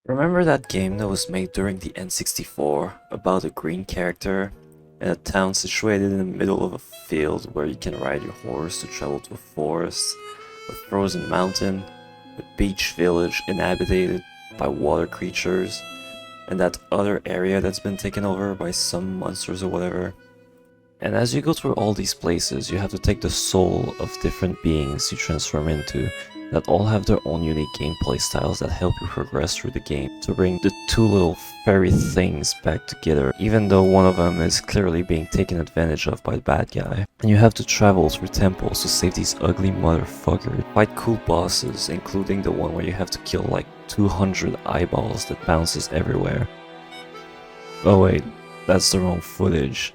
Remember that game that was made during the N64 about a green character in a town situated in the middle of a field where you can ride your horse to travel to a forest, a frozen mountain, a beach village inhabited by water creatures, and that other area that's been taken over by some monsters or whatever? And as you go through all these places, you have to take the soul of different beings you transform into that all have their own unique gameplay styles that help you progress through the game to bring the two little fairy things back together, even though one of them is clearly being taken advantage of by the bad guy. And you have to travel through temples to save these ugly motherfuckers, fight cool bosses, including the one where you have to kill like 200 eyeballs that bounces everywhere. Oh wait, that's the wrong footage.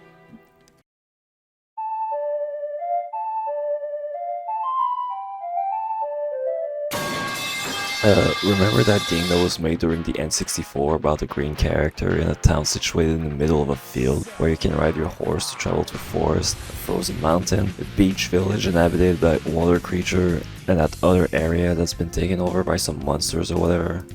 Remember that game that was made during the N64 about a green character in a town situated in the middle of a field where you can ride your horse to travel to a forest, a frozen mountain, a beach village inhabited by a water creature, and that other area that's been taken over by some monsters or whatever?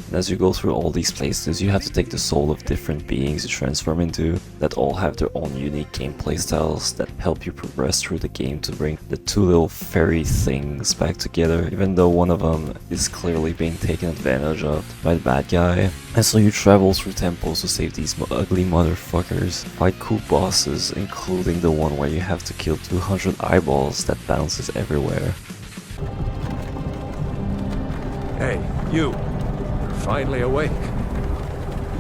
And as you go through all these places, you have to take the soul of different beings you transform into that all have their own unique gameplay styles that help you progress through the game to bring the two little fairy things back together, even though one of them is clearly being taken advantage of by the bad guy. And so you travel through temples to save these ugly motherfuckers, fight cool bosses, including the one where you have to kill 200 eyeballs that bounces everywhere. Hey, you. Finally awake.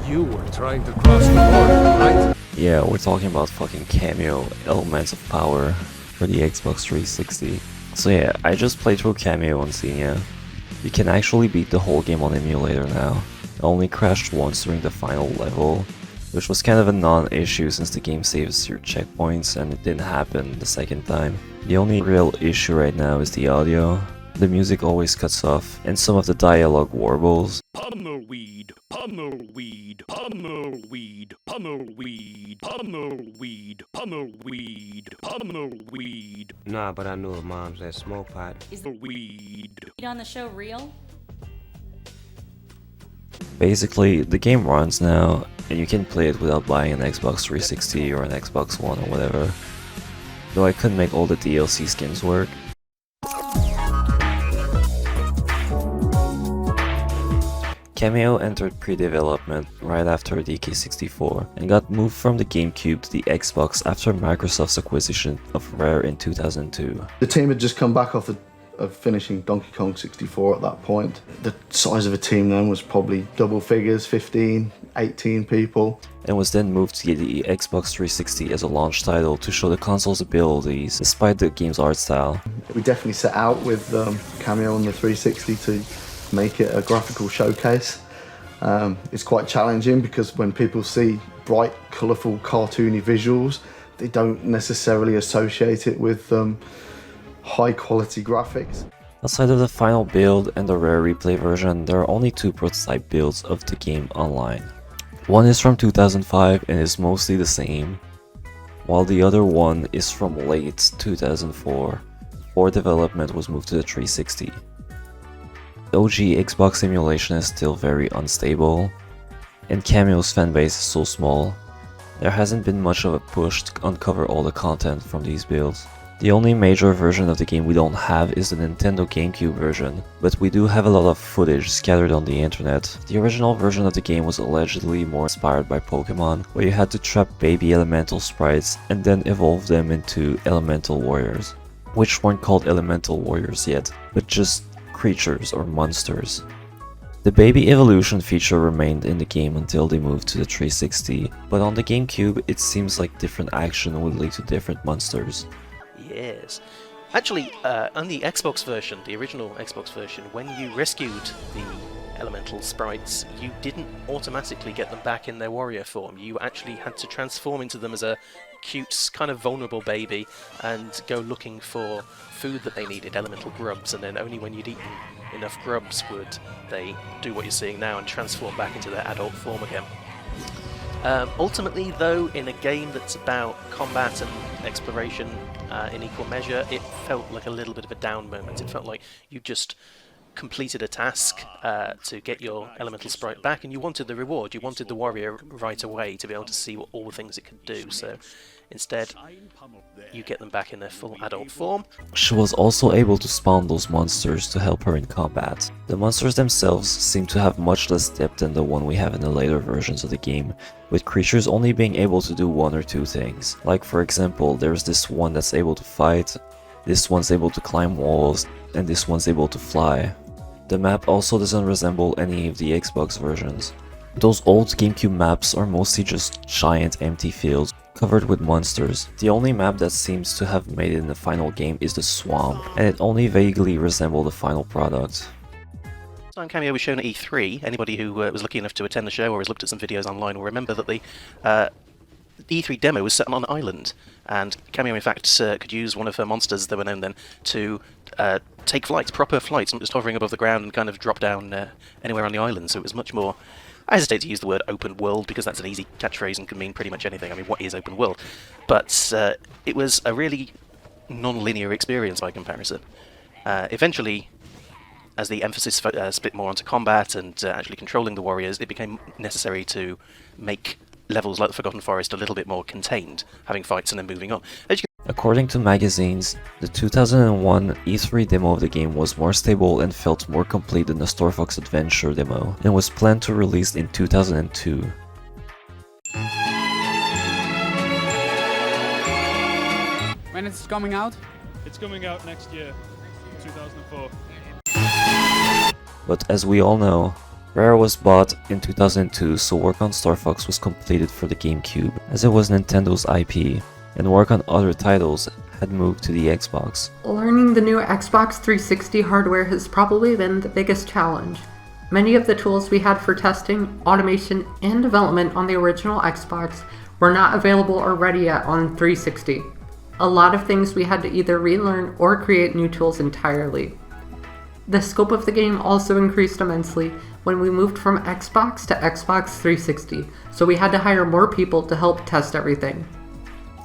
You were trying to cross the border, right? Yeah, we're talking about fucking Kameo Elements of Power for the Xbox 360. So yeah, I just played through Kameo on Xenia. You can actually beat the whole game on emulator now. I only crashed once during the final level, which was kind of a non-issue since the game saves your checkpoints and it didn't happen the second time. The only real issue right now is the audio. The music always cuts off, and some of the dialogue warbles. Pummelweed, pummelweed, pummelweed, pummelweed, pummelweed, pummelweed, pummelweed. Nah, but I knew her mom's that smoke pot. Is the weed on the show real? Basically, the game runs now, and you can play it without buying an Xbox 360 or an Xbox One or whatever. Though I couldn't make all the DLC skins work. Kameo entered pre-development right after DK64 and got moved from the GameCube to the Xbox after Microsoft's acquisition of Rare in 2002. The team had just come back off of finishing Donkey Kong 64 at that point. The size of a team then was probably double figures, 15, 18 people. And was then moved to the Xbox 360 as a launch title to show the console's abilities despite the game's art style. We definitely set out with Kameo on the 360 to make it a graphical showcase. It's quite challenging because when people see bright, colourful, cartoony visuals, they don't necessarily associate it with high quality graphics. Outside of the final build and the Rare Replay version, there are only two prototype builds of the game online. One is from 2005 and is mostly the same, while the other one is from late 2004, before development was moved to the 360. The OG Xbox emulation is still very unstable, and Kameo's fanbase is so small, there hasn't been much of a push to uncover all the content from these builds. The only major version of the game we don't have is the Nintendo GameCube version, but we do have a lot of footage scattered on the internet. The original version of the game was allegedly more inspired by Pokemon, where you had to trap baby elemental sprites and then evolve them into elemental warriors, which weren't called elemental warriors yet, but just creatures or monsters. The baby evolution feature remained in the game until they moved to the 360, but on the GameCube it seems like different action would lead to different monsters. Yes. Actually, on the Xbox version, the original Xbox version, when you rescued the elemental sprites, you didn't automatically get them back in their warrior form. You actually had to transform into them as a cute, kind of vulnerable baby and go looking for food that they needed, elemental grubs, and then only when you'd eaten enough grubs would they do what you're seeing now and transform back into their adult form again. Ultimately, though, in a game that's about combat and exploration in equal measure, it felt like a little bit of a down moment. It felt like you just completed a task to get your elemental sprite back, and you wanted the reward. You wanted the warrior right away to be able to see what all the things it could do. So instead, you get them back in their full adult form. She was also able to spawn those monsters to help her in combat. The monsters themselves seem to have much less depth than the one we have in the later versions of the game, with creatures only being able to do one or two things. Like for example, there's this one that's able to fight, this one's able to climb walls, and this one's able to fly. The map also doesn't resemble any of the Xbox versions. Those old GameCube maps are mostly just giant empty fields covered with monsters. The only map that seems to have made it in the final game is the swamp, and it only vaguely resembled the final product. Last time Kameo was shown at E3, anybody who was lucky enough to attend the show or has looked at some videos online will remember that the E3 demo was set on an island, and Kameo in fact could use one of her monsters that were known then to take flights, proper flights, not just hovering above the ground and kind of drop down anywhere on the island. So it was much more, I hesitate to use the word open world because that's an easy catchphrase and can mean pretty much anything. I mean, what is open world? But it was a really non-linear experience by comparison. Eventually, as the emphasis split more onto combat and actually controlling the warriors, it became necessary to make levels like the Forgotten Forest a little bit more contained, having fights and then moving on. According to magazines, the 2001 E3 demo of the game was more stable and felt more complete than the Star Fox Adventure demo, and was planned to release in 2002. When it's coming out? It's coming out next year, 2004. But as we all know, Rare was bought in 2002, so work on Star Fox was completed for the GameCube, as it was Nintendo's IP, and work on other titles had moved to the Xbox. Learning the new Xbox 360 hardware has probably been the biggest challenge. Many of the tools we had for testing, automation, and development on the original Xbox were not available or ready yet on 360. A lot of things we had to either relearn or create new tools entirely. The scope of the game also increased immensely when we moved from Xbox to Xbox 360, so we had to hire more people to help test everything.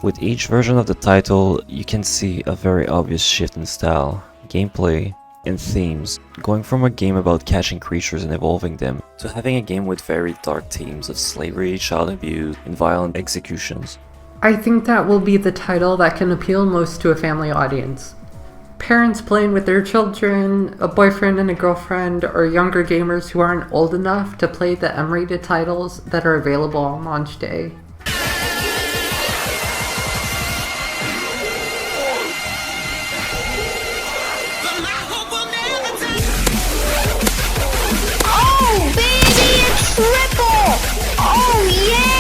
With each version of the title, you can see a very obvious shift in style, gameplay, and themes, going from a game about catching creatures and evolving them, to having a game with very dark themes of slavery, child abuse, and violent executions. I think that will be the title that can appeal most to a family audience. Parents playing with their children, a boyfriend and a girlfriend, or younger gamers who aren't old enough to play the M-rated titles that are available on launch day. Oh, baby, it's triple! Oh, yeah!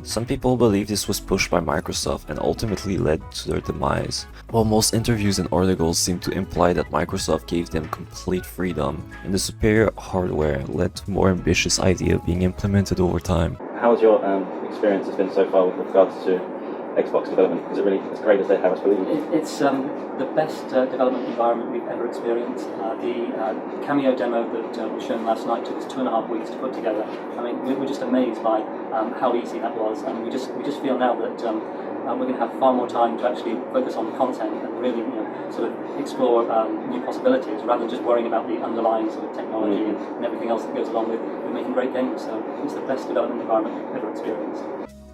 Some people believe this was pushed by Microsoft and ultimately led to their demise, while most interviews and articles seem to imply that Microsoft gave them complete freedom, and the superior hardware led to more ambitious idea being implemented over time. How has your experience been so far with regards to Xbox development? Is it really as great as they have us believe? It's the best development environment we've ever experienced. The Kameo demo that was shown last night took us 2.5 weeks to put together. I mean, we're just amazed by how easy that was, and we just feel now that we're going to have far more time to actually focus on content and really, sort of explore new possibilities rather than just worrying about the underlying sort of technology and everything else that goes along with making great games. So it's the best development environment we've ever experienced.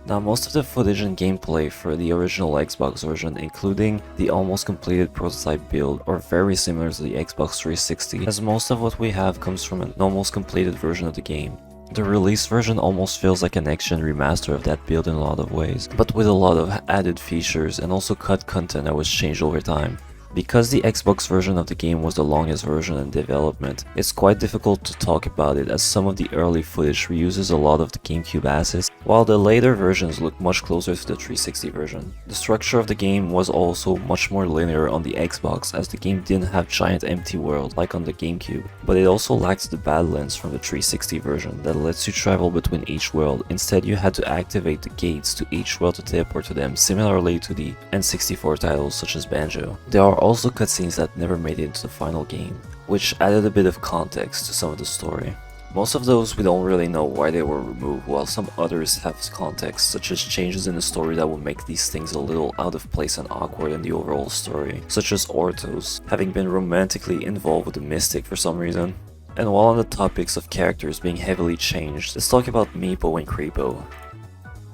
Now, most of the footage and gameplay for the original Xbox version, including the almost completed prototype build, are very similar to the Xbox 360, as most of what we have comes from an almost completed version of the game. The release version almost feels like a next-gen remaster of that build in a lot of ways, but with a lot of added features and also cut content that was changed over time. Because the Xbox version of the game was the longest version in development, it's quite difficult to talk about it as some of the early footage reuses a lot of the GameCube assets, while the later versions look much closer to the 360 version. The structure of the game was also much more linear on the Xbox, as the game didn't have giant empty world like on the GameCube, but it also lacked the Badlands from the 360 version that lets you travel between each world. Instead, you had to activate the gates to each world to teleport to them, similarly to the N64 titles such as Banjo. There are also cutscenes that never made it into the final game, which added a bit of context to some of the story. Most of those we don't really know why they were removed, while some others have context, such as changes in the story that would make these things a little out of place and awkward in the overall story, such as Orthos having been romantically involved with the Mystic for some reason. And while on the topics of characters being heavily changed, let's talk about Meepo and Creepo.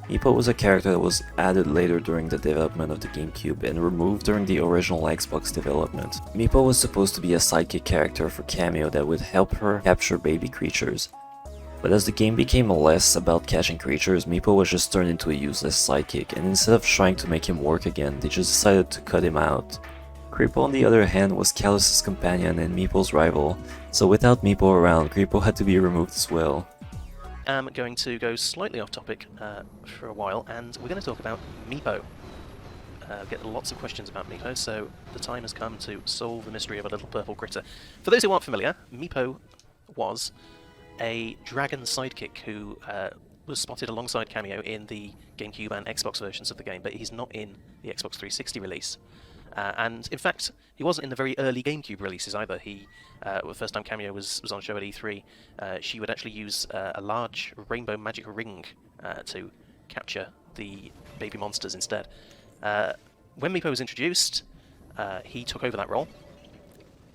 Meepo was a character that was added later during the development of the GameCube and removed during the original Xbox development. Meepo was supposed to be a sidekick character for Kameo that would help her capture baby creatures. But as the game became less about catching creatures, Meepo was just turned into a useless sidekick, and instead of trying to make him work again, they just decided to cut him out. Creepo on the other hand was Kalus' companion and Meepo's rival, so without Meepo around, Creepo had to be removed as well. I'm going to go slightly off topic for a while, and we're going to talk about Meepo. Get lots of questions about Meepo, so the time has come to solve the mystery of a little purple critter. For those who aren't familiar, Meepo was a dragon sidekick who was spotted alongside Kameo in the GameCube and Xbox versions of the game, but he's not in the Xbox 360 release. And in fact, he wasn't in the very early GameCube releases either. The first time Kameo was on show at E3, she would actually use a large rainbow magic ring to capture the baby monsters instead. When Meepo was introduced, he took over that role.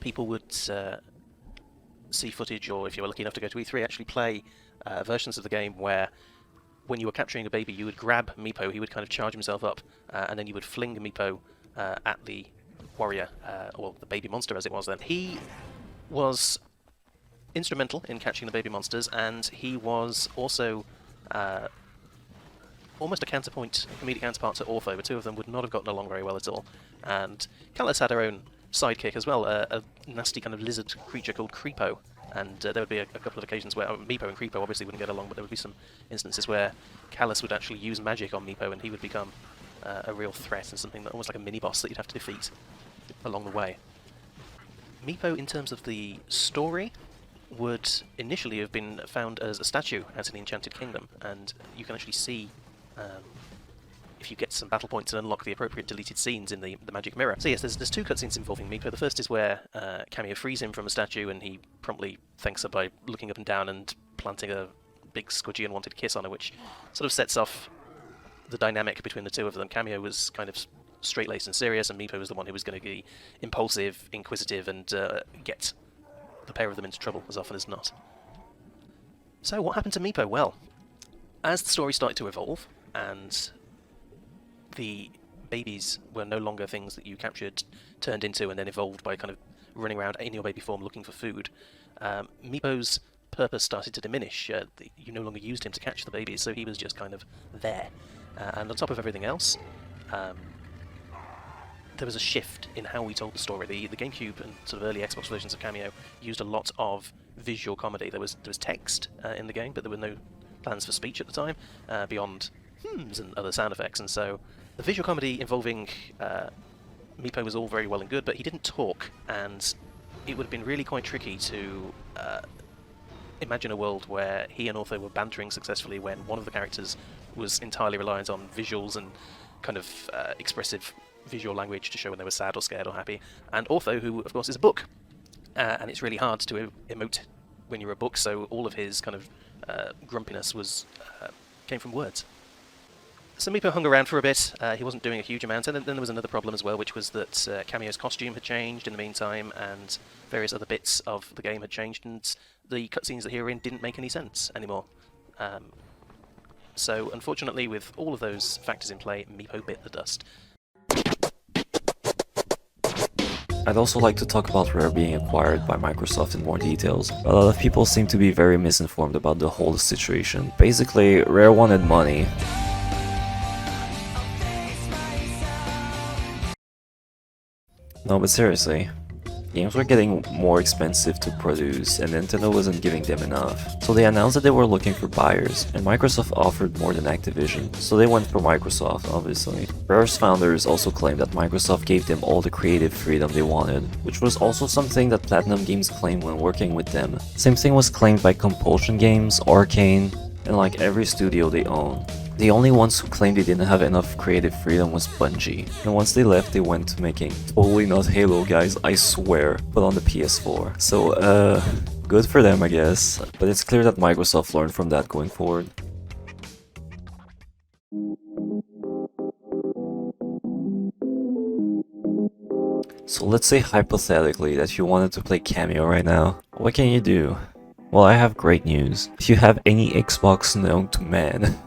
People would see footage, or if you were lucky enough to go to E3, actually play versions of the game where when you were capturing a baby, you would grab Meepo, he would kind of charge himself up, and then you would fling Meepo at the warrior, or the baby monster as it was then. He was instrumental in catching the baby monsters, and he was also almost a comedic counterpart to Ortho. The two of them would not have gotten along very well at all. And Kalus had her own sidekick as well, a nasty kind of lizard creature called Creepo. And there would be a couple of occasions where Meepo and Creepo obviously wouldn't get along, but there would be some instances where Kalus would actually use magic on Meepo, and he would become a real threat and something that almost like a mini-boss that you'd have to defeat along the way. Meepo, in terms of the story, would initially have been found as a statue out in the Enchanted Kingdom, and you can actually see if you get some battle points and unlock the appropriate deleted scenes in the magic mirror. So yes, there's two cutscenes involving Meepo. The first is where Kameo frees him from a statue, and he promptly thanks her by looking up and down and planting a big squidgy unwanted kiss on her, which sort of sets off the dynamic between the two of them. Kameo was kind of straight-laced and serious, and Meepo was the one who was going to be impulsive, inquisitive, and get the pair of them into trouble as often as not. So what happened to Meepo? Well, as the story started to evolve, and the babies were no longer things that you captured, turned into, and then evolved by kind of running around in your baby form looking for food, Meepo's purpose started to diminish. You no longer used him to catch the babies, so he was just kind of there. And on top of everything else, there was a shift in how we told the story. The GameCube and sort of early Xbox versions of Kameo used a lot of visual comedy. There was text in the game, but there were no plans for speech at the time, beyond hmms and other sound effects. And so the visual comedy involving Meepo was all very well and good, but he didn't talk, and it would have been really quite tricky to imagine a world where he and Ortho were bantering successfully when one of the characters was entirely reliant on visuals and kind of expressive visual language to show when they were sad or scared or happy, and Ortho, who of course is a book, and it's really hard to emote when you're a book, so all of his kind of grumpiness was came from words. So Meepo hung around for a bit. He wasn't doing a huge amount, and then there was another problem as well, which was that Kameo's costume had changed in the meantime, and various other bits of the game had changed, and the cutscenes that he were in didn't make any sense anymore. So unfortunately, with all of those factors in play, Meepo bit the dust. I'd also like to talk about Rare being acquired by Microsoft in more details. A lot of people seem to be very misinformed about the whole situation. Basically, Rare wanted money. No, but seriously, games were getting more expensive to produce, and Nintendo wasn't giving them enough. So they announced that they were looking for buyers, and Microsoft offered more than Activision, so they went for Microsoft, obviously. Rare's founders also claimed that Microsoft gave them all the creative freedom they wanted, which was also something that Platinum Games claimed when working with them. Same thing was claimed by Compulsion Games, Arcane, and like every studio they own. The only ones who claimed they didn't have enough creative freedom was Bungie, and once they left they went to making totally not Halo, guys, I swear, but on the PS4. So Good for them, I guess, but it's clear that Microsoft learned from that going forward. So let's say hypothetically that you wanted to play Kameo right now. What can you do? Well, I have great news. If you have any Xbox known to man,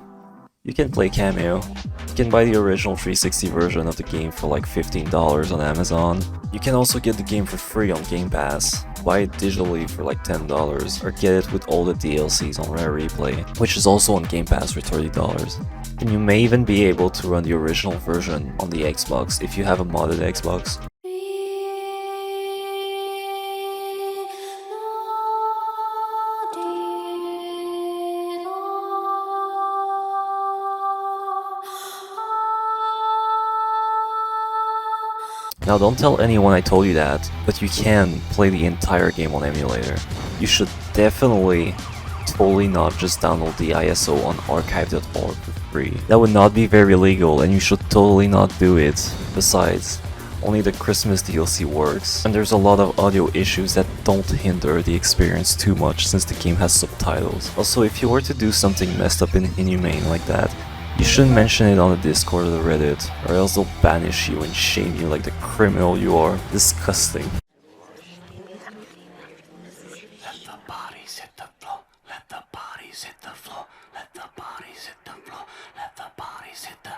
you can play Kameo. You can buy the original 360 version of the game for like $15 on Amazon. You can also get the game for free on Game Pass. Buy it digitally for like $10, or get it with all the DLCs on Rare Replay, which is also on Game Pass for $30. And you may even be able to run the original version on the Xbox if you have a modded Xbox. Now don't tell anyone I told you that, but you can play the entire game on emulator. You should definitely totally not just download the ISO on archive.org for free. That would not be very legal and you should totally not do it. Besides, only the Christmas DLC works, and there's a lot of audio issues that don't hinder the experience too much since the game has subtitles. Also, if you were to do something messed up and inhumane like that, you shouldn't mention it on the Discord or the Reddit, or else they'll banish you and shame you like the criminal you are. Disgusting. Let the bodies hit the floor, let the bodies hit the floor, let the bodies hit the floor, let the bodies hit the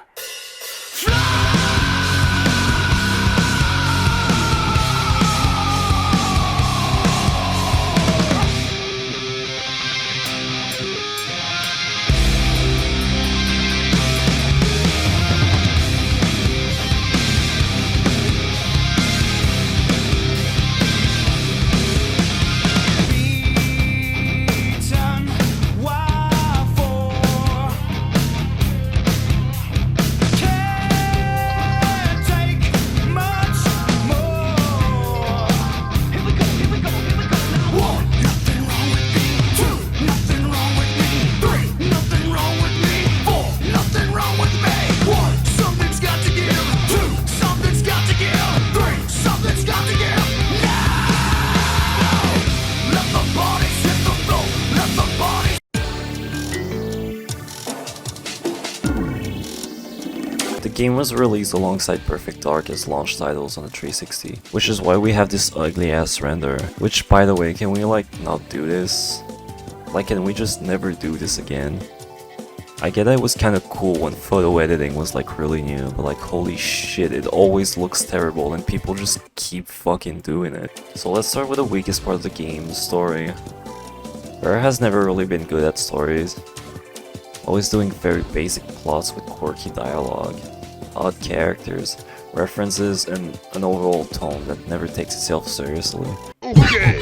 The game was released alongside Perfect Dark as launch titles on the 360, which is why we have this ugly ass render. Which, by the way, can we like not do this? Like, can we just never do this again? I get that it was kinda cool when photo editing was like really new, but like holy shit, it always looks terrible and people just keep fucking doing it. So let's start with the weakest part of the game, the story. Rare has never really been good at stories. Always doing very basic plots with quirky dialogue, odd characters, references, and an overall tone that never takes itself seriously. Okay.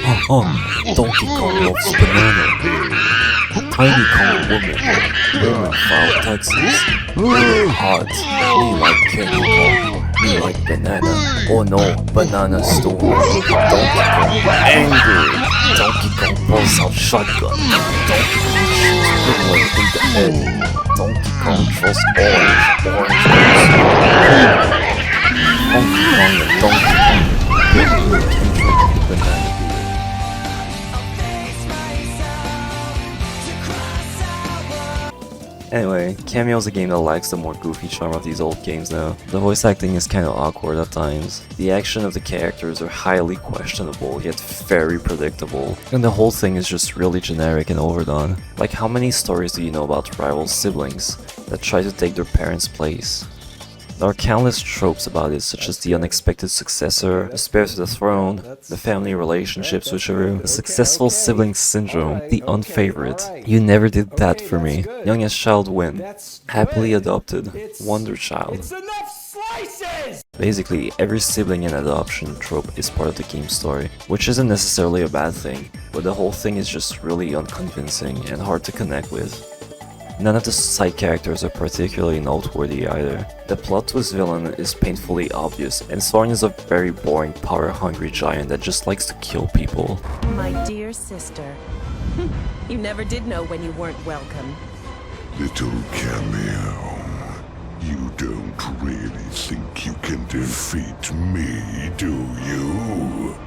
Donkey Kong loves banana. Tiny Kong woman from Texas. Hot. Me like King Kong. Me like banana. Oh no, banana storm. Donkey Kong angry. Donkey Kong pulls out shotgun. Donkey Kong shoots Piglet in the head. Donkey Kong throws orange juice. Donkey Kong and Donkey Kong. Piglet can drink the banana. Anyway, Kameo is a game that lacks the more goofy charm of these old games now. The voice acting is kinda awkward at times. The action of the characters are highly questionable, yet very predictable. And the whole thing is just really generic and overdone. Like, how many stories do you know about rival siblings that try to take their parents' place? There are countless tropes about it, such as the unexpected successor, the spare to the throne, the family relationship switcheroo, the successful sibling syndrome, the unfavorite. You never did that for me. Youngest child win. Happily adopted. Wonder child. Basically, every sibling and adoption trope is part of the game story, which isn't necessarily a bad thing, but the whole thing is just really unconvincing and hard to connect with. None of the side characters are particularly noteworthy either. The plot twist villain is painfully obvious, and Soren is a very boring, power-hungry giant that just likes to kill people. My dear sister, you never did know when you weren't welcome. Little Kameo, you don't really think you can defeat me, do you?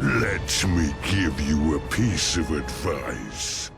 Let me give you a piece of advice.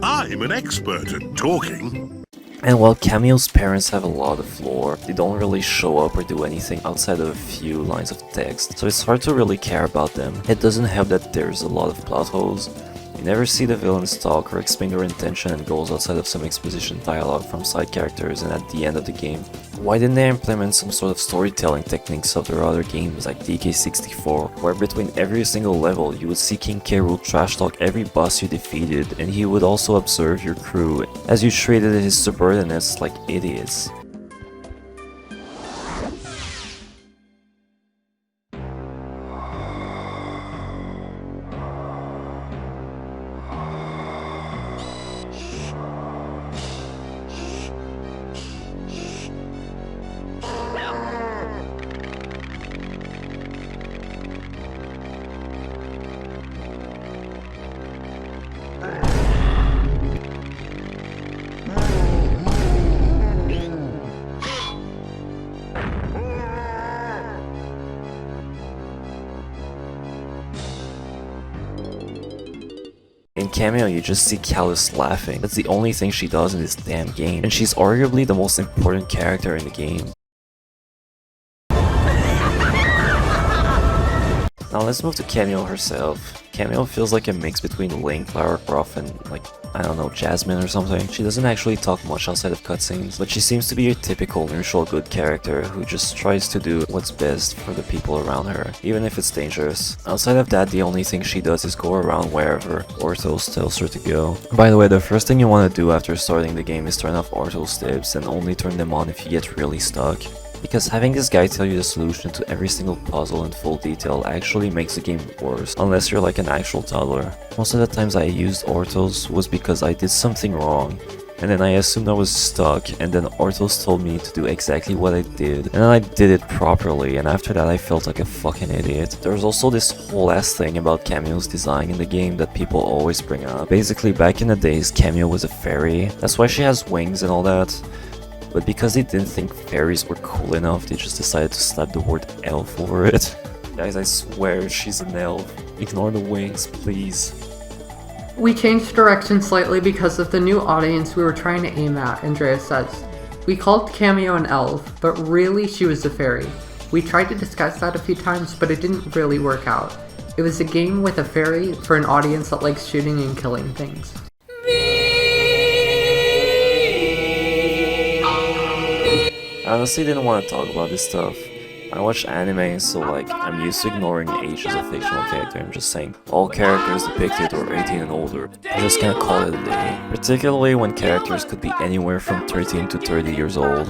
I'm an expert at talking. And while Kameo's parents have a lot of lore, they don't really show up or do anything outside of a few lines of text, so it's hard to really care about them. It doesn't help that there's a lot of plot holes. You never see the villains talk or explain their intention and goals outside of some exposition dialogue from side characters and at the end of the game. Why didn't they implement some sort of storytelling techniques of their other games like DK64, where between every single level you would see King K. Rool trash talk every boss you defeated, and he would also observe your crew as you treated his subordinates like idiots. In Kameo, you just see Kalus laughing. That's the only thing she does in this damn game, and she's arguably the most important character in the game. Now let's move to Kameo herself. Kameo feels like a mix between Link, Lara Croft, and like, I don't know, Jasmine or something. She doesn't actually talk much outside of cutscenes, but she seems to be a typical neutral good character who just tries to do what's best for the people around her, even if it's dangerous. Outside of that, the only thing she does is go around wherever Orthos tells her to go. By the way, the first thing you want to do after starting the game is turn off Orthos tips and only turn them on if you get really stuck. Because having this guy tell you the solution to every single puzzle in full detail actually makes the game worse, unless you're like an actual toddler. Most of the times I used Orthos was because I did something wrong, and then I assumed I was stuck, and then Orthos told me to do exactly what I did, and then I did it properly, and after that I felt like a fucking idiot. There's also this whole ass thing about Kameo's design in the game that people always bring up. Basically, back in the days, Kameo was a fairy, that's why she has wings and all that. But because they didn't think fairies were cool enough, they just decided to slap the word elf over it. Guys, I swear she's an elf. Ignore the wings, please. We changed direction slightly because of the new audience we were trying to aim at, Andreas says. We called Kameo an elf, but really she was a fairy. We tried to discuss that a few times, but it didn't really work out. It was a game with a fairy for an audience that likes shooting and killing things. I honestly didn't want to talk about this stuff. I watch anime, so like, I'm used to ignoring age as a fictional character. I'm just saying, all characters depicted are 18 and older. I just can't call it a day. Particularly when characters could be anywhere from 13 to 30 years old.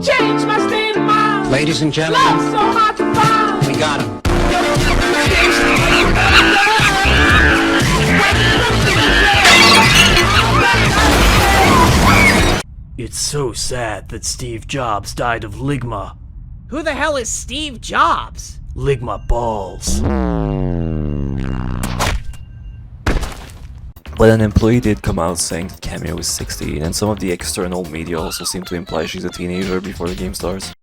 Change my state of mind. Ladies and gentlemen, so hard to find. We got him. It's so sad that Steve Jobs died of ligma. Who the hell is Steve Jobs? Ligma balls. But an employee did come out saying that Kameo is 16, and some of the external media also seem to imply she's a teenager before the game starts.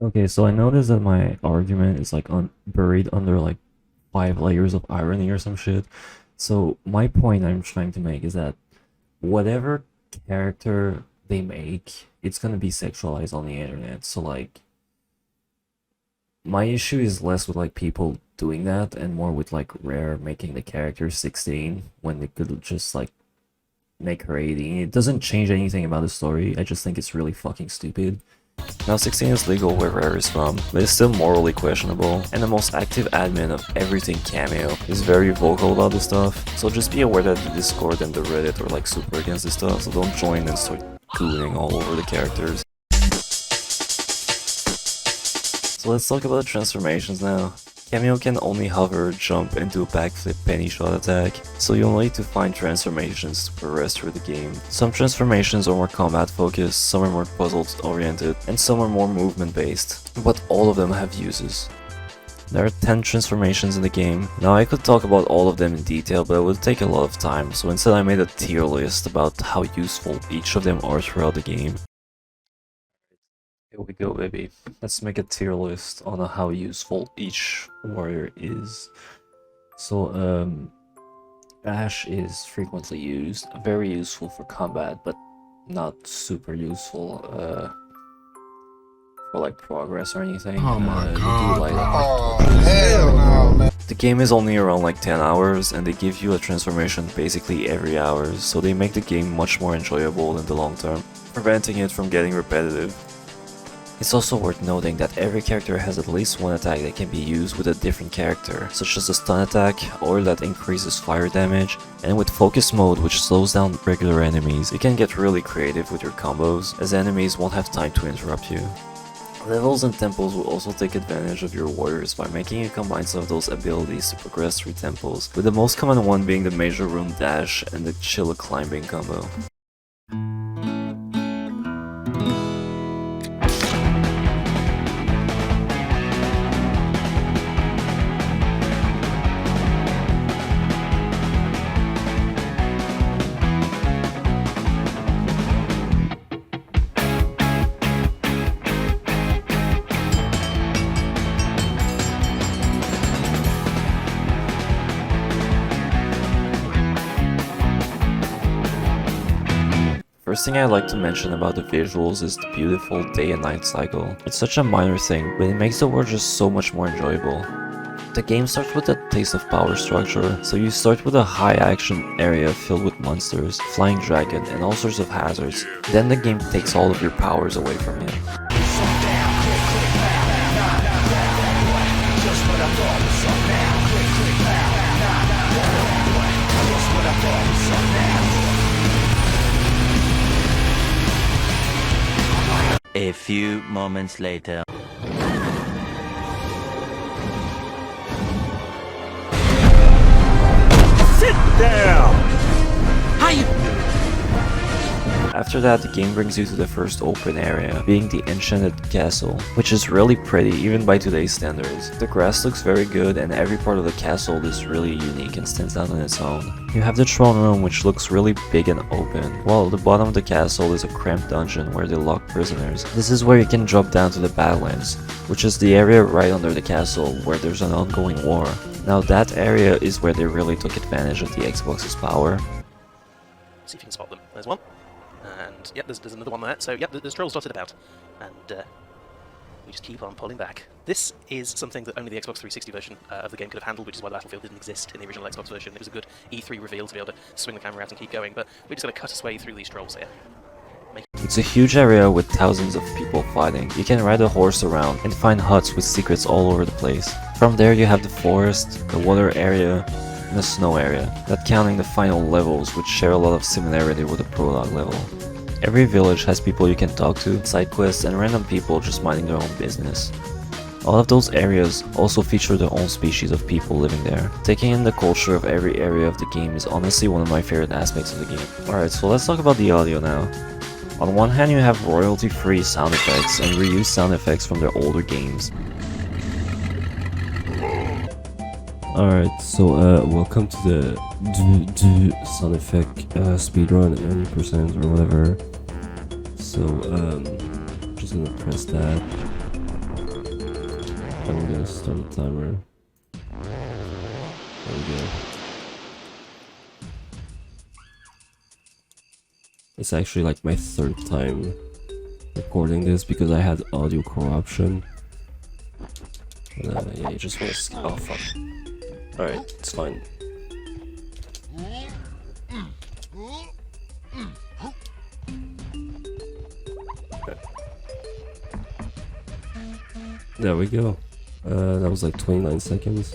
Okay, so I noticed that my argument is like buried under like 5 layers of irony or some shit. So my point I'm trying to make is that whatever character they make, it's gonna be sexualized on the internet. So like, my issue is less with like people doing that and more with like Rare making the character 16 when they could just like make her 18. It doesn't change anything about the story, I just think it's really fucking stupid. Now 16 is legal where Rare is from, but it's still morally questionable, and the most active admin of everything Kameo is very vocal about this stuff, so just be aware that the Discord and the Reddit are like super against this stuff, so don't join and start gooning all over the characters. So let's talk about transformations now. Kameo can only hover, jump, and do a backflip penny shot attack, so you'll need to find transformations to progress through the game. Some transformations are more combat focused, some are more puzzle oriented, and some are more movement based, but all of them have uses. There are 10 transformations in the game. Now I could talk about all of them in detail, but it would take a lot of time, so instead I made a tier list about how useful each of them are throughout the game. Here we go, baby. Let's make a tier list on how useful each warrior is. So, Ash is frequently used, very useful for combat, but not super useful for like progress or anything. Oh my god. Hell no, man. The game is only around like 10 hours and they give you a transformation basically every hour, so they make the game much more enjoyable in the long term, preventing it from getting repetitive. It's also worth noting that every character has at least one attack that can be used with a different character, such as a stun attack, or that increases fire damage, and with focus mode which slows down regular enemies, you can get really creative with your combos, as enemies won't have time to interrupt you. Levels and temples will also take advantage of your warriors by making you combine some of those abilities to progress through temples, with the most common one being the Major Room Dash and the Chilla Climbing combo. First thing I'd like to mention about the visuals is the beautiful day and night cycle. It's such a minor thing, but it makes the world just so much more enjoyable. The game starts with a taste of power structure, so you start with a high action area filled with monsters, flying dragon, and all sorts of hazards. Then the game takes all of your powers away from you. A few moments later. Sit down! How you? After that, the game brings you to the first open area, being the Enchanted Castle, which is really pretty even by today's standards. The grass looks very good and every part of the castle is really unique and stands out on its own. You have the throne room, which looks really big and open, while at the bottom of the castle is a cramped dungeon where they lock prisoners. This is where you can drop down to the Badlands, which is the area right under the castle where there's an ongoing war. Now that area is where they really took advantage of the Xbox's power. See if you can spot them. There's one. And yep, there's another one there. So yep, there's trolls dotted about. And we just keep on pulling back. This is something that only the Xbox 360 version of the game could have handled, which is why the battlefield didn't exist in the original Xbox version. It was a good E3 reveal to be able to swing the camera out and keep going, but we're just going to cut our way through these trolls here. It's a huge area with thousands of people fighting. You can ride a horse around and find huts with secrets all over the place. From there you have the forest, the water area, and the snow area, not counting the final levels which share a lot of similarity with the prologue level. Every village has people you can talk to, side quests, and random people just minding their own business. All of those areas also feature their own species of people living there. Taking in the culture of every area of the game is honestly one of my favorite aspects of the game. Alright, so let's talk about the audio now. On one hand you have royalty-free sound effects and reused sound effects from their older games. Alright, so welcome to the sound effect speedrun at 90% or whatever. So just gonna press that. I'm gonna start the timer. There we go. It's actually like my third time recording this because I had audio corruption. Yeah, you just wanna skip. Oh fuck. Alright, it's fine. Okay. There we go. That was like 29 seconds.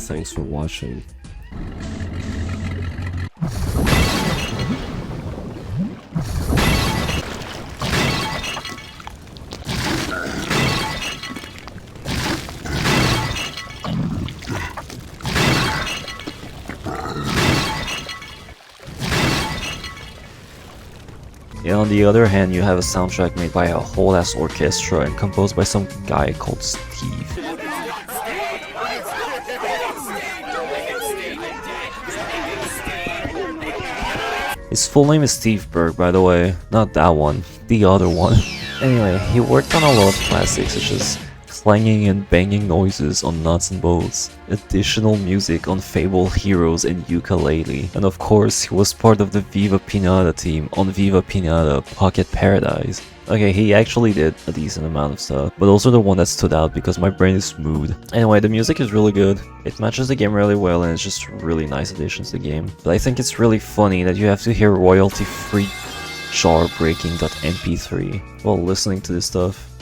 Thanks for watching. And on the other hand, you have a soundtrack made by a whole ass orchestra and composed by some guy called Steve. His full name is Steve Berg, by the way, not that one, the other one. Anyway, he worked on a lot of classics such as clanging and banging noises on nuts and bolts, additional music on Fable Heroes and Ukulele, and of course he was part of the Viva Pinata team on Viva Pinata Pocket Paradise. Okay, he actually did a decent amount of stuff, but those are the one that stood out because my brain is smooth. Anyway, the music is really good, it matches the game really well, and it's just really nice additions to the game. But I think it's really funny that you have to hear royalty-free jarbreaking.mp3 while listening to this stuff.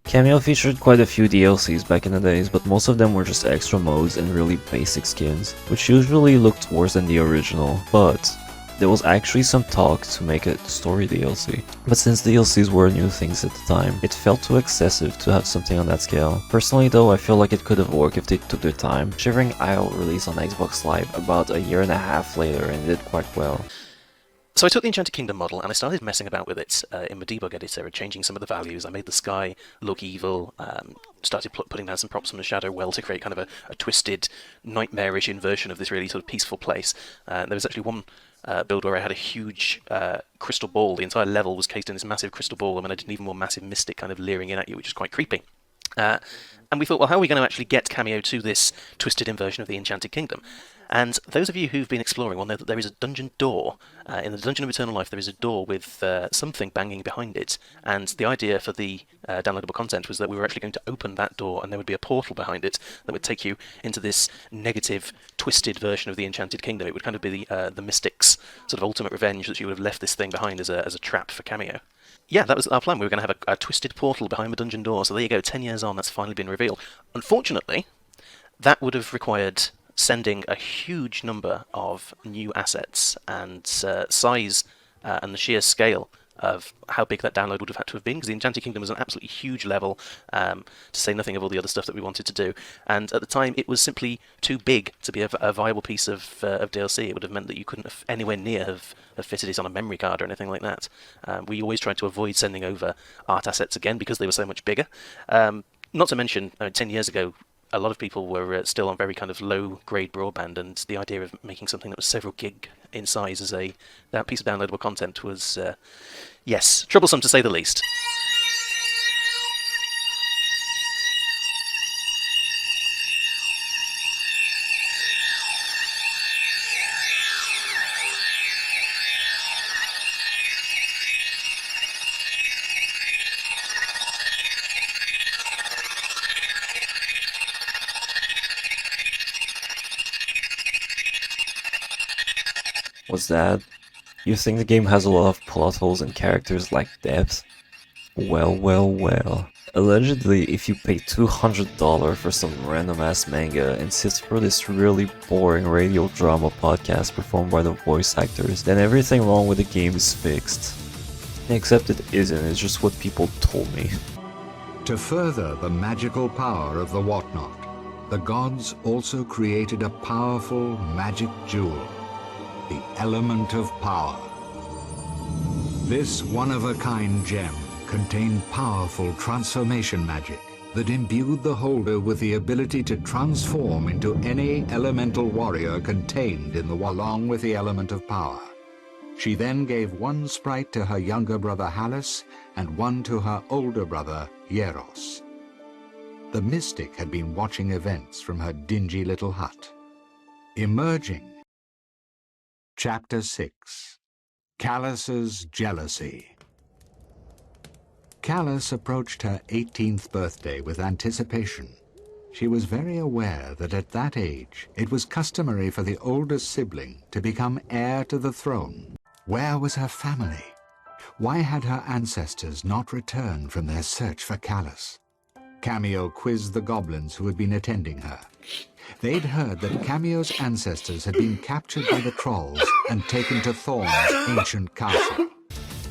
Kameo featured quite a few DLCs back in the days, but most of them were just extra modes and really basic skins, which usually looked worse than the original, but there was actually some talk to make a story DLC. But since DLCs were new things at the time, it felt too excessive to have something on that scale. Personally though, I feel like it could have worked if they took their time. Shivering Isle released on Xbox Live about a year and a half later and did quite well. So I took the Enchanted Kingdom model and I started messing about with it in my debug editor, changing some of the values. I made the sky look evil, started putting down some props from the shadow well to create kind of a twisted, nightmarish inversion of this really sort of peaceful place. There was actually one build where I had a huge crystal ball. The entire level was cased in this massive crystal ball, and I did an even more massive mystic kind of leering in at you, which is quite creepy. And we thought, well, how are we going to actually get Kameo to this twisted inversion of the Enchanted Kingdom? And those of you who've been exploring will know that there is a dungeon door. In the Dungeon of Eternal Life, there is a door with something banging behind it. And the idea for the downloadable content was that we were actually going to open that door, and there would be a portal behind it that would take you into this negative, twisted version of the Enchanted Kingdom. It would kind of be the Mystic's sort of ultimate revenge that you would have left this thing behind as a trap for Kameo. Yeah, that was our plan. We were going to have a twisted portal behind the dungeon door. So there you go, 10 years on, that's finally been revealed. Unfortunately, that would have required sending a huge number of new assets and size and the sheer scale of how big that download would have had to have been, because the Enchanted Kingdom was an absolutely huge level, to say nothing of all the other stuff that we wanted to do. And at the time, it was simply too big to be a viable piece of DLC. It would have meant that you couldn't have anywhere near have fitted it on a memory card or anything like that. We always tried to avoid sending over art assets again because they were so much bigger. Not to mention, 10 years ago, a lot of people were still on very kind of low-grade broadband, and the idea of making something that was several gig in size as that piece of downloadable content was, yes, troublesome to say the least. What's that? You think the game has a lot of plot holes and characters lack depth? Well, well, well. Allegedly, if you pay $200 for some random ass manga and sit for this really boring radio drama podcast performed by the voice actors, then everything wrong with the game is fixed. Except it isn't, it's just what people told me. To further the magical power of the whatnot, the gods also created a powerful magic jewel, the element of power. This one-of-a-kind gem contained powerful transformation magic that imbued the holder with the ability to transform into any elemental warrior contained in the along with the element of power. She then gave one sprite to her younger brother Kalus and one to her older brother Yeros. The mystic had been watching events from her dingy little hut. Emerging. Chapter 6. Kalus's Jealousy. Kalus approached her 18th birthday with anticipation. She was very aware that at that age, it was customary for the oldest sibling to become heir to the throne. Where was her family? Why had her ancestors not returned from their search for Kalus? Kameo quizzed the goblins who had been attending her. They'd heard that Kameo's ancestors had been captured by the trolls and taken to Thorn's ancient castle.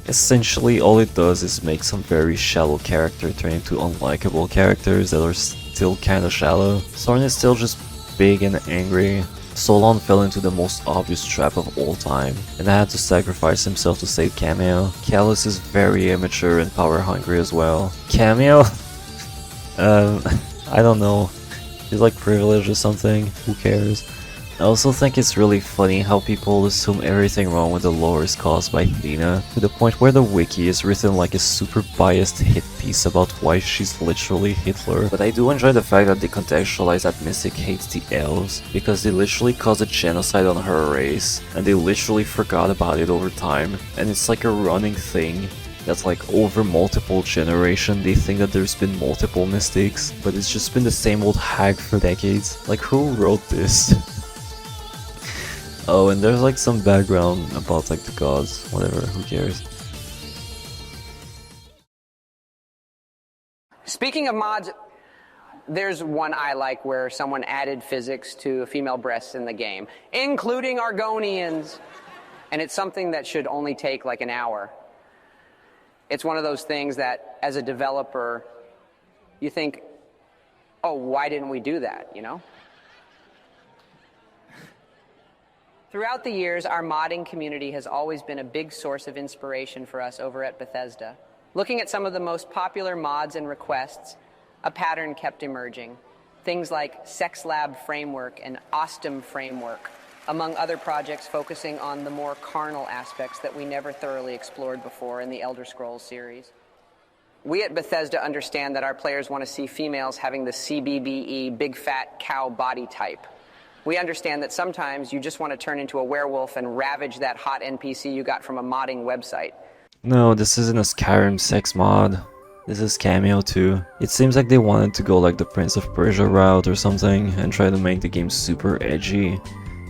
Essentially, all it does is make some very shallow character turn into unlikable characters that are still kinda shallow. Thorn is still just big and angry. Solon fell into the most obvious trap of all time, and had to sacrifice himself to save Kameo. Kalus is very immature and power hungry as well. Kameo? I don't know. She's like privileged or something, who cares? I also think it's really funny how people assume everything wrong with the lore is caused by Athena, to the point where the wiki is written like a super biased hit piece about why she's literally Hitler. But I do enjoy the fact that they contextualize that Mystic hates the elves, because they literally caused a genocide on her race, and they literally forgot about it over time, and it's like a running thing. That's like over multiple generations, they think that there's been multiple Mystics, but it's just been the same old hag for decades. Like, who wrote this? Oh, and there's like some background about like the gods, whatever, who cares. Speaking of mods, there's one I like where someone added physics to female breasts in the game, including Argonians. And it's something that should only take like an hour. It's one of those things that, as a developer, you think, oh, why didn't we do that, you know? Throughout the years, our modding community has always been a big source of inspiration for us over at Bethesda. Looking at some of the most popular mods and requests, a pattern kept emerging. Things like Sex Lab Framework and Ostem Framework, among other projects focusing on the more carnal aspects that we never thoroughly explored before in the Elder Scrolls series. We at Bethesda understand that our players want to see females having the CBBE, big fat cow body type. We understand that sometimes you just want to turn into a werewolf and ravage that hot NPC you got from a modding website. No, this isn't a Skyrim sex mod. This is Kameo too. It seems like they wanted to go like the Prince of Persia route or something and try to make the game super edgy,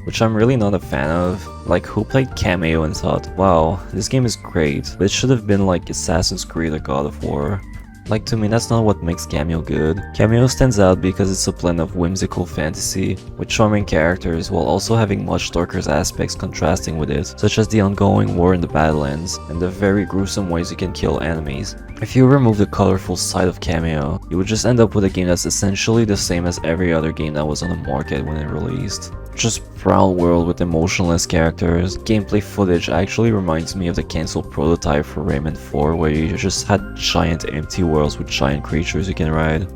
which I'm really not a fan of. Like, who played Kameo and thought, wow, this game is great, but it should have been like Assassin's Creed or God of War. Like, to me, that's not what makes Kameo good. Kameo stands out because it's a blend of whimsical fantasy with charming characters while also having much darker aspects contrasting with it, such as the ongoing war in the Badlands and the very gruesome ways you can kill enemies. If you remove the colorful side of Kameo, you would just end up with a game that's essentially the same as every other game that was on the market when it released. Just brown world with emotionless characters. Gameplay footage actually reminds me of the cancelled prototype for Rayman 4 where you just had giant empty worlds with giant creatures you can ride.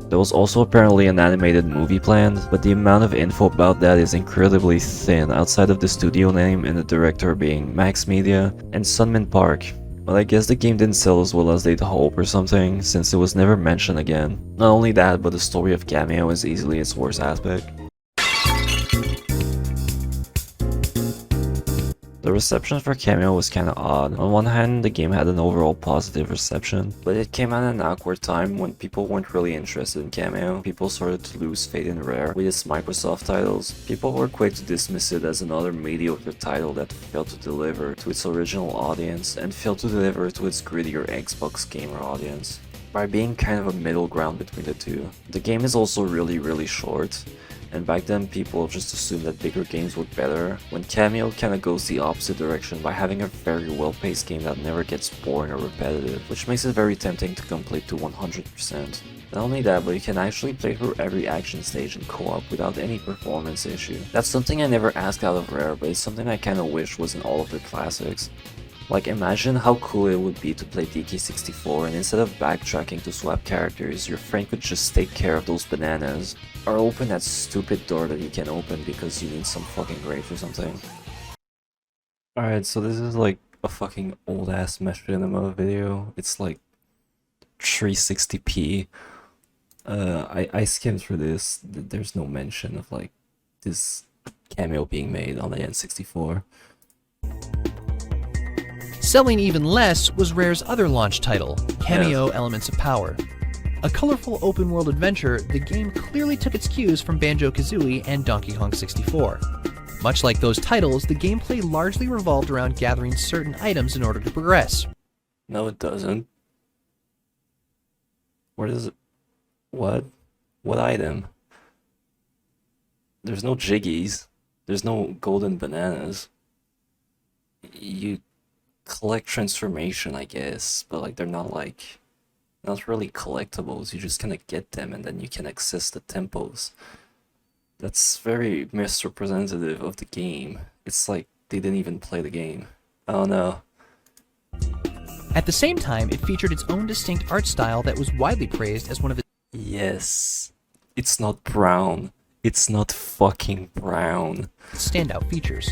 There was also apparently an animated movie planned, but the amount of info about that is incredibly thin outside of the studio name and the director being Max Media and Sunmin Park. But I guess the game didn't sell as well as they'd hope or something, since it was never mentioned again. Not only that, but the story of Kameo is easily its worst aspect. The reception for Kameo was kinda odd. On one hand, the game had an overall positive reception, but it came at an awkward time when people weren't really interested in Kameo. People started to lose faith in Rare with its Microsoft titles. People were quick to dismiss it as another mediocre title that failed to deliver to its original audience and failed to deliver to its grittier Xbox gamer audience. By being kind of a middle ground between the two. The game is also really short. And back then people just assumed that bigger games were better, when Kameo kinda goes the opposite direction by having a very well-paced game that never gets boring or repetitive, which makes it very tempting to complete to 100%. Not only that, but you can actually play through every action stage in co-op without any performance issue. That's something I never asked out of Rare, but it's something I kinda wish was in all of their classics. Like, imagine how cool it would be to play DK64 and instead of backtracking to swap characters, your friend could just take care of those bananas. Or open that stupid door that you can't open because you need some fucking grapes or something. Alright, so this is like a fucking old ass machinima video. It's like 360p. I skimmed through this. There's no mention of like this Kameo being made on the N64. Selling even less was Rare's other launch title, Kameo Elements of Power. A colorful open-world adventure, the game clearly took its cues from Banjo-Kazooie and Donkey Kong 64. Much like those titles, the gameplay largely revolved around gathering certain items in order to progress. No, it doesn't. Where does it... What? What item? There's no jiggies. There's no golden bananas. You collect transformation, I guess, but like they're not like... not really collectibles, you just kind of get them and then you can access the tempos. That's very misrepresentative of the game. It's like they didn't even play the game. I don't know. At the same time, it featured its own distinct art style that was widely praised as one of its... Yes. It's not brown. It's not fucking brown. Standout features.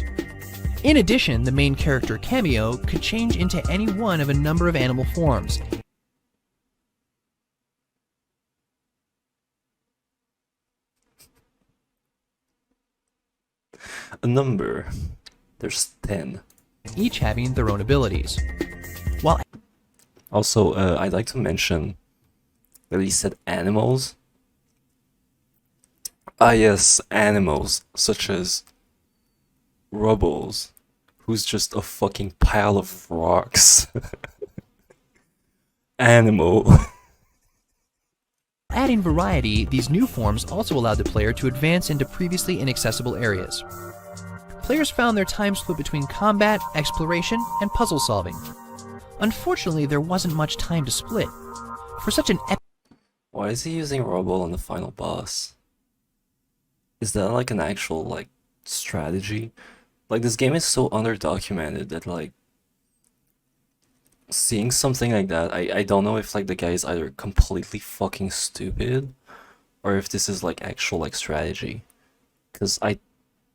In addition, the main character Kameo could change into any one of a number of animal forms. A number. There's 10. Each having their own abilities. While Also, I'd like to mention that he said animals. Ah yes, animals, such as Rubbles, who's just a fucking pile of rocks. Animal. adding variety, these new forms also allowed the player to advance into previously inaccessible areas. Players found their time split between combat, exploration, and puzzle solving. Unfortunately, there wasn't much time to split. For such an epic— Why is he using Rubble on the final boss? Is that like an actual, like, strategy? Like, this game is so underdocumented that, like, seeing something like that, I don't know if, like, the guy is either completely fucking stupid or if this is, like, actual, like, strategy. Because I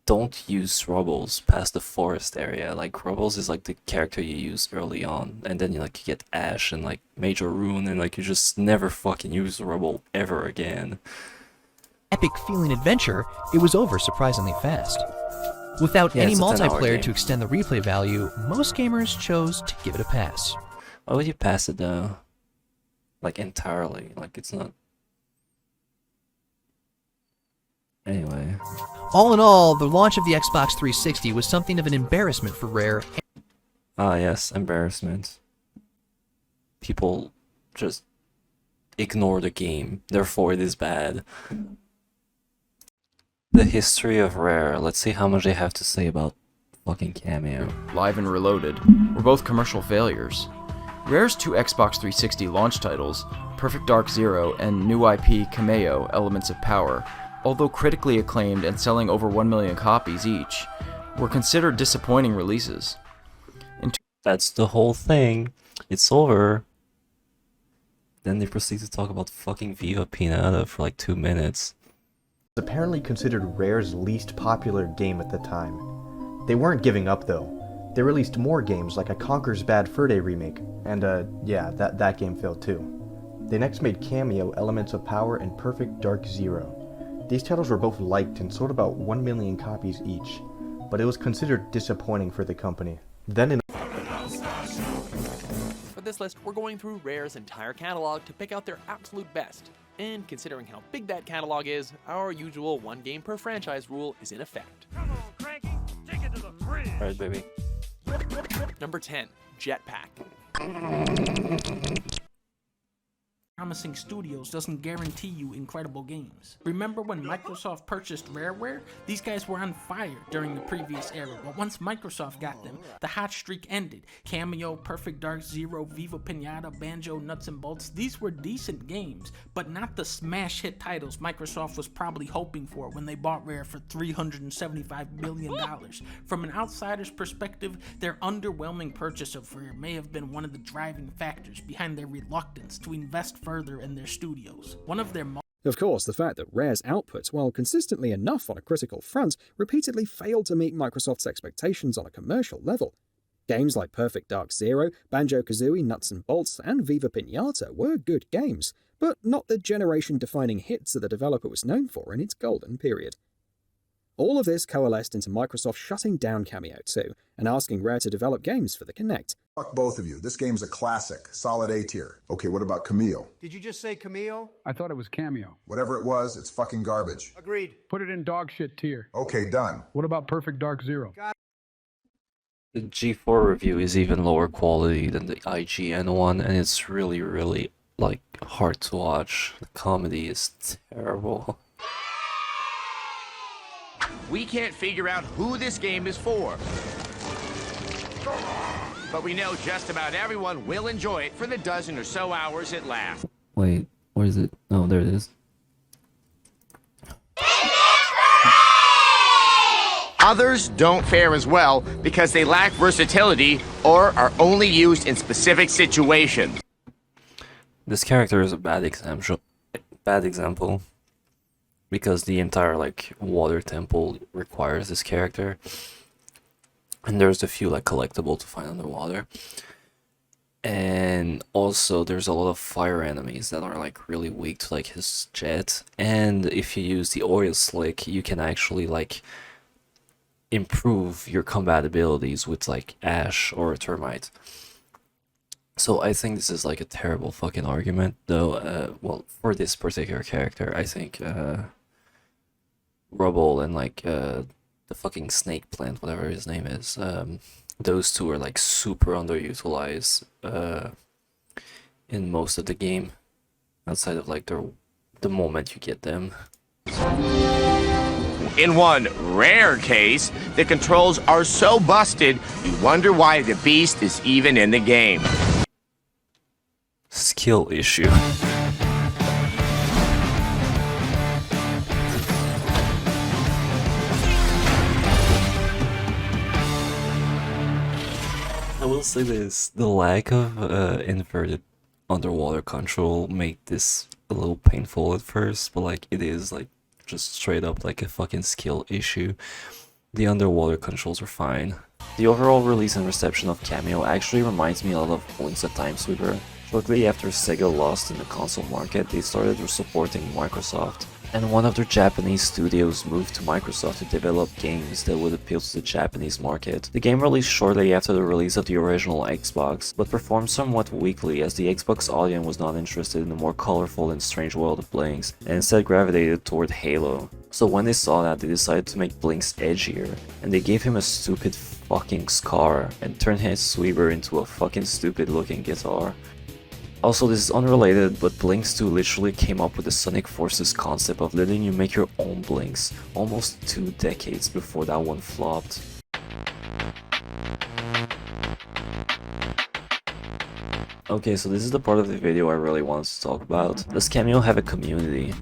don't use Rubbles past the forest area. Like, Rubbles is, like, the character you use early on, and then, you get Ash and, like, Major Rune, and, like, you just never fucking use Rubble ever again. epic feeling adventure, it was over surprisingly fast. Without any multiplayer to extend the replay value, most gamers chose to give it a pass. Why would you pass it though? Like entirely, like it's not... Anyway. All in all, the launch of the Xbox 360 was something of an embarrassment for Rare. Ah yes, embarrassment. People just ignore the game, therefore it is bad. The history of Rare, let's see how much they have to say about fucking Kameo. Live and Reloaded were both commercial failures. Rare's two Xbox 360 launch titles, Perfect Dark Zero and new IP Kameo Elements of Power, although critically acclaimed and selling over 1 million copies each, were considered disappointing releases. That's the whole thing. It's over. Then they proceed to talk about fucking Viva Pinata for like 2 minutes. Apparently considered Rare's least popular game at the time. They weren't giving up though. They released more games like a Conker's Bad Fur Day remake, and yeah, that game failed too. They next made Kameo, Elements of Power, and Perfect Dark Zero. These titles were both liked and sold about 1 million copies each, but it was considered disappointing for the company. Then in For this list, we're going through Rare's entire catalog to pick out their absolute best. And considering how big that catalog is, our usual one game per franchise rule is in effect. Come on, Cranky, take it to the fridge. Alright, baby. Number 10, Jetpack. Promising studios doesn't guarantee you incredible games. Remember when Microsoft purchased Rareware? These guys were on fire during the previous era, but once Microsoft got them, the hot streak ended. Kameo, Perfect Dark Zero, Viva Pinata, Banjo, Nuts and Bolts, these were decent games, but not the smash hit titles Microsoft was probably hoping for when they bought Rare for $375 million. From an outsider's perspective, their underwhelming purchase of Rare may have been one of the driving factors behind their reluctance to invest further in their studios. One of their Of course, the fact that Rare's output, while consistently enough on a critical front, repeatedly failed to meet Microsoft's expectations on a commercial level. Games like Perfect Dark Zero, Banjo-Kazooie, Nuts and Bolts, and Viva Pinata were good games, but not the generation-defining hits that the developer was known for in its golden period. All of this coalesced into Microsoft shutting down Kameo 2 and asking Rare to develop games for the Kinect. Fuck both of you. This game's a classic. Solid A tier. Okay, what about Kameo? Did you just say Kameo? I thought it was Kameo. Whatever it was, it's fucking garbage. Agreed. Put it in dog shit tier. Okay, done. What about Perfect Dark Zero? The G4 review is even lower quality than the IGN one, and it's really, really, like, hard to watch. The comedy is terrible. We can't figure out who this game is for. But we know just about everyone will enjoy it for the dozen or so hours it lasts. Wait, where is it? Oh, there it is. Others don't fare as well because they lack versatility or are only used in specific situations. This character is a bad example. because the entire like water temple requires this character, and there's a few like collectible to find underwater. And also there's a lot of fire enemies that are like really weak to like his jet, and if you use the oil slick you can actually like improve your combat abilities with like ash or a termite. So I think this is like a terrible fucking argument though. Well, for this particular character I think Rubble and like the fucking snake plant, whatever his name is, those two are like super underutilized in most of the game, outside of like the moment you get them. In one rare case, the controls are so busted, you wonder why the beast is even in the game. Skill issue. I will say this, the lack of inverted underwater control made this a little painful at first, but like it is like just straight up like a fucking skill issue. The underwater controls are fine. The overall release and reception of Kameo actually reminds me a lot of Blinks at Timesweeper. Shortly after Sega lost in the console market, they started supporting Microsoft, and one of their Japanese studios moved to Microsoft to develop games that would appeal to the Japanese market. The game released shortly after the release of the original Xbox, but performed somewhat weakly as the Xbox audience was not interested in the more colorful and strange world of Blinks, and instead gravitated toward Halo. So when they saw that, they decided to make Blinks edgier, and they gave him a stupid fucking scar and turned his Sweeper into a fucking stupid looking guitar. Also, this is unrelated, but Blinks 2 literally came up with the Sonic Forces concept of letting you make your own Blinks, almost 2 decades before that one flopped. Okay, so this is the part of the video I really wanted to talk about. Does Kameo have a community?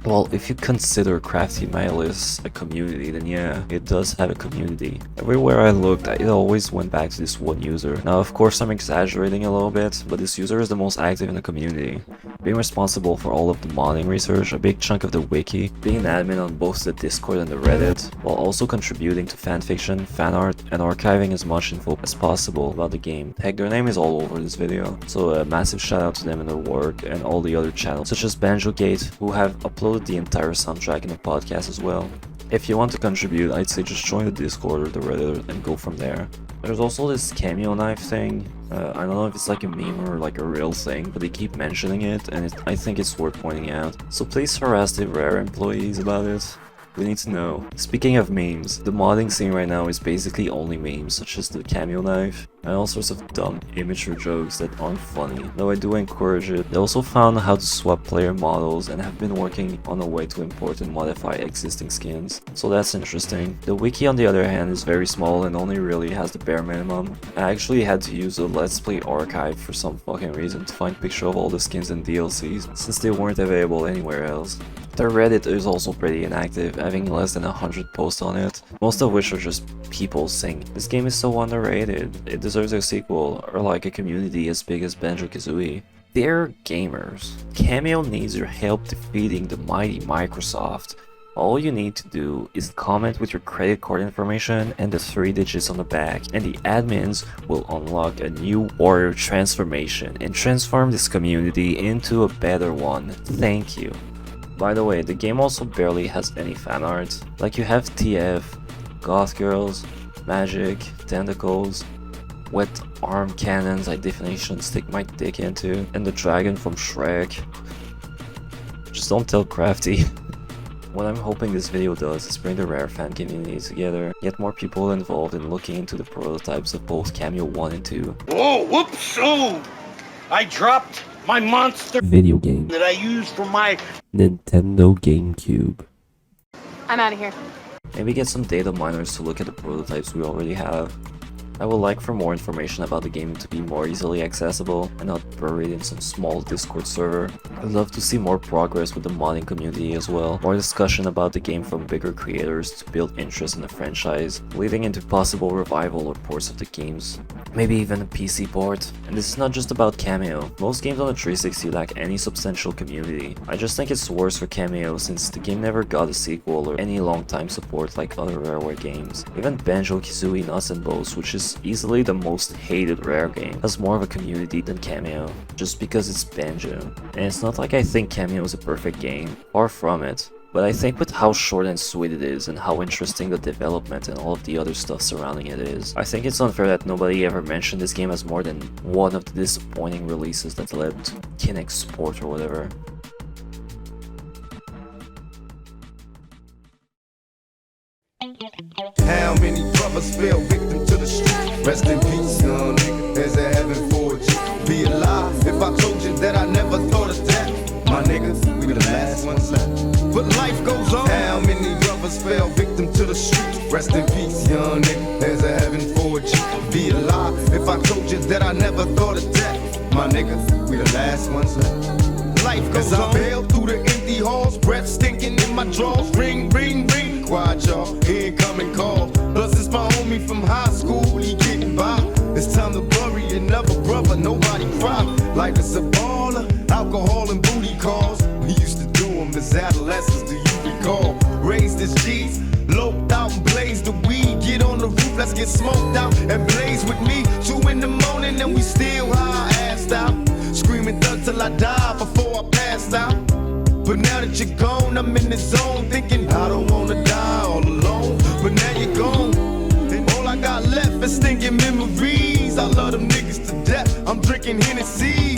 Well, if you consider Crafty Malice a community, then yeah, it does have a community. Everywhere I looked, it always went back to this one user. Now, of course, I'm exaggerating a little bit, but this user is the most active in the community, being responsible for all of the modding research, a big chunk of the wiki, being an admin on both the Discord and the Reddit, while also contributing to fanfiction, fanart, and archiving as much info as possible about the game. Heck, their name is all over this video, so a massive shout out to them and their work, and all the other channels, such as BanjoGate, who have uploaded the entire soundtrack in the podcast as well. If you want to contribute, I'd say just join the Discord or the Reddit and go from there. There's also this Kameo knife thing. I don't know if it's like a meme or like a real thing, but they keep mentioning it, and I think it's worth pointing out. So please harass the Rare employees about it. We need to know. Speaking of memes, the modding scene right now is basically only memes, such as the Kameo knife, and all sorts of dumb, immature jokes that aren't funny, though I do encourage it. They also found how to swap player models and have been working on a way to import and modify existing skins, so that's interesting. The wiki on the other hand is very small and only really has the bare minimum. I actually had to use a Let's Play archive for some fucking reason to find picture of all the skins and DLCs, since they weren't available anywhere else. Their Reddit is also pretty inactive, having less than 100 posts on it, most of which are just people saying, "This game is so underrated, it deserves a sequel," or like a community as big as Banjo-Kazooie. They're gamers. Kameo needs your help defeating the mighty Microsoft. All you need to do is comment with your credit card information and the 3 digits on the back, and the admins will unlock a new warrior transformation and transform this community into a better one. Thank you. By the way, the game also barely has any fan art. Like, you have TF, Goth Girls, Magic, Tentacles, wet arm cannons I definitely shouldn't stick my dick into, and the dragon from Shrek. Just don't tell Crafty. What I'm hoping this video does is bring the Rare fan community together, get more people involved in looking into the prototypes of both Kameo 1 and 2. Oh, whoops! Oh, I dropped my monster video game that I used for my Nintendo GameCube. I'm out of here. Maybe get some data miners to look at the prototypes we already have. I would like for more information about the game to be more easily accessible and not buried in some small Discord server. I'd love to see more progress with the modding community as well, more discussion about the game from bigger creators to build interest in the franchise, leading into possible revival or ports of the games, maybe even a PC port. And this is not just about Kameo. Most games on the 360 lack any substantial community. I just think it's worse for Kameo since the game never got a sequel or any long-time support like other Rareware games. Even Banjo-Kazooie Nuts and Bolts, which is easily the most hated Rare game, has more of a community than Kameo, just because it's Banjo. And it's not like I think Kameo is a perfect game, far from it. But I think with how short and sweet it is and how interesting the development and all of the other stuff surrounding it is, I think it's unfair that nobody ever mentioned this game as more than one of the disappointing releases that led to Kinect Sport or whatever. How many brothers fell victim to the street? Rest in peace, young nigga. There's a heaven for you. Be alive if I told you that I never thought of that. My niggas, we the last ones left. But life goes on. How many brothers fell victim to the street? Rest in peace, young nigga. There's a heaven for you. Be alive if I told you that I never thought of that. My niggas, we the last ones left. Life goes on. As I bail through the empty halls, breath stinking in my drawers. Ring, ring, ring. Quiet, y'all. Incoming call. Plus, it's my homie from high school. He getting by. It's time to bury another brother. Nobody cry. Life is a baller. Alcohol and booty calls. We used to do them as adolescents. Do you recall? Raised as G's. Loped out and blazed the weed. Get on the roof. Let's get smoked out and blaze with me. 2 in the morning and we still high assed out. Screaming thug till I die before I pass out. But now that you're gone, I'm in the zone thinking I don't wanna die all alone. But now you're gone, and all I got left is stinking memories. I love them niggas to death. I'm drinking Hennessy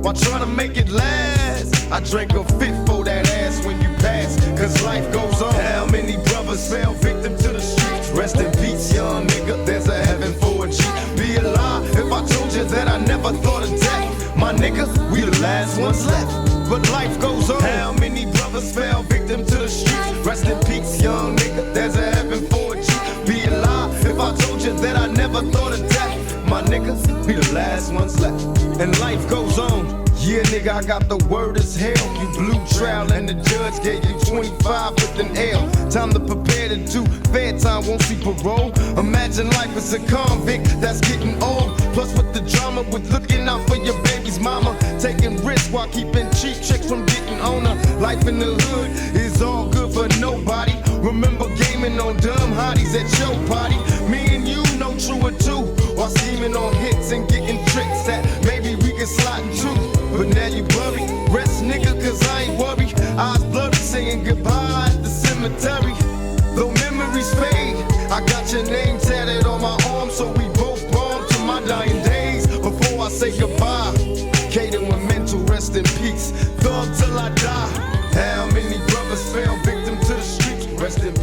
while trying to make it last. I drank a fifth for that ass when you pass, cause life goes on. How many brothers fell victim to the streets? Rest in peace, young nigga. There's a heaven for a G. Be alive if I told you that I never thought of death. My niggas, we the last ones left. But life goes on. How many brothers fell victim to the streets? Rest in peace, young nigga. There's a heaven for a G. Be alive if I told you that I never thought of death. My niggas, we the last ones left. And life goes on. Yeah, nigga, I got the word as hell. You blew trial and the judge gave you 25 with an L. Time to prepare to do fair time, won't see parole. Imagine life as a convict that's getting old. Plus with the drama with looking out for your baby's mama. Taking risks while keeping cheap chicks from getting on her. Life in the hood is all good for nobody. Remember gaming on dumb hotties at your party. Me and you know true or two. While scheming on hits and getting tricks that maybe we can slide into. But now you buried. Rest nigga, cause I ain't worried. Eyes blurry saying goodbye at the cemetery. Though memories fade, I got your name tatted on my arm, so we both born to my dying days. Before I say goodbye, Kaden with mental rest in peace. Thug till I die. How many brothers fell victim to the streets? Rest in peace.